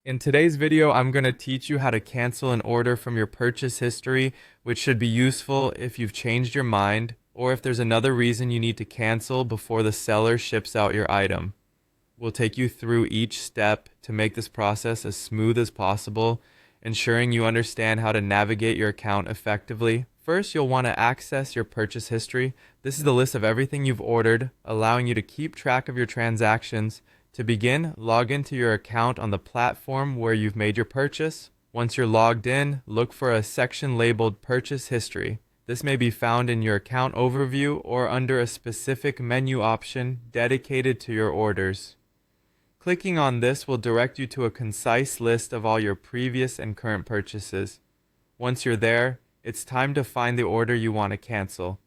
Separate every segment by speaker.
Speaker 1: In today's video, I'm going to teach you how to cancel an order from your purchase history, which should be useful if you've changed your mind or if there's another reason you need to cancel before the seller ships out your item. We'll take you through each step to make this process as smooth as possible, ensuring you understand how to navigate your account effectively. First, you'll want to access your purchase history. This is the list of everything you've ordered, allowing you to keep track of your transactions. To begin, log into your account on the platform where you've made your purchase. Once you're logged in, look for a section labeled Purchase History. This may be found in your account overview or under a specific menu option dedicated to your orders. Clicking on this will direct you to a concise list of all your previous and current purchases. Once you're there, it's time to find the order you want to cancel.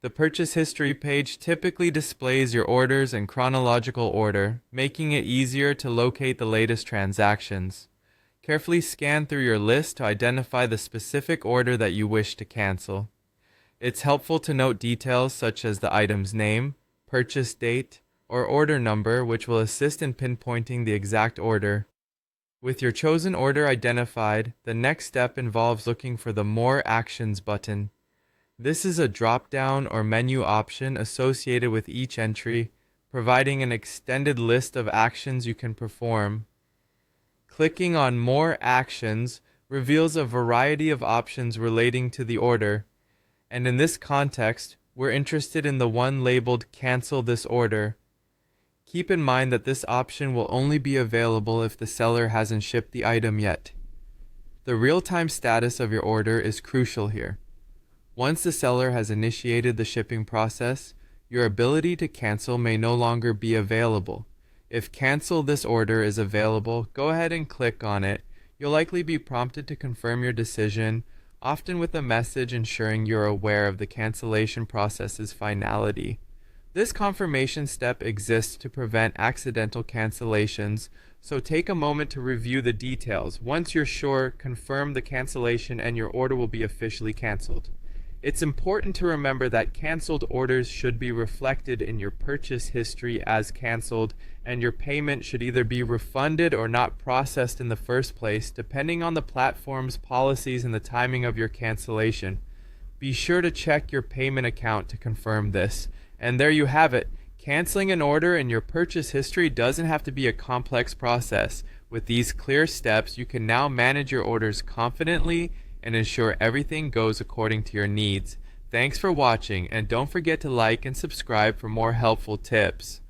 Speaker 1: The purchase history page typically displays your orders in chronological order, making it easier to locate the latest transactions. Carefully scan through your list to identify the specific order that you wish to cancel. It's helpful to note details such as the item's name, purchase date, or order number, which will assist in pinpointing the exact order. With your chosen order identified, the next step involves looking for the More Actions button. This is a drop-down or menu option associated with each entry, providing an extended list of actions you can perform. Clicking on More Actions reveals a variety of options relating to the order, and in this context, we're interested in the one labeled Cancel this order. Keep in mind that this option will only be available if the seller hasn't shipped the item yet. The real-time status of your order is crucial here. Once the seller has initiated the shipping process, your ability to cancel may no longer be available. If Cancel this order is available, go ahead and click on it. You'll likely be prompted to confirm your decision, often with a message ensuring you're aware of the cancellation process's finality. This confirmation step exists to prevent accidental cancellations, so take a moment to review the details. Once you're sure, confirm the cancellation and your order will be officially canceled. It's important to remember that canceled orders should be reflected in your purchase history as canceled, and your payment should either be refunded or not processed in the first place, depending on the platform's policies and the timing of your cancellation. Be sure to check your payment account to confirm this. And there you have it. Canceling an order in your purchase history doesn't have to be a complex process. With these clear steps, you can now manage your orders confidently and ensure everything goes according to your needs. Thanks for watching, and don't forget to like and subscribe for more helpful tips.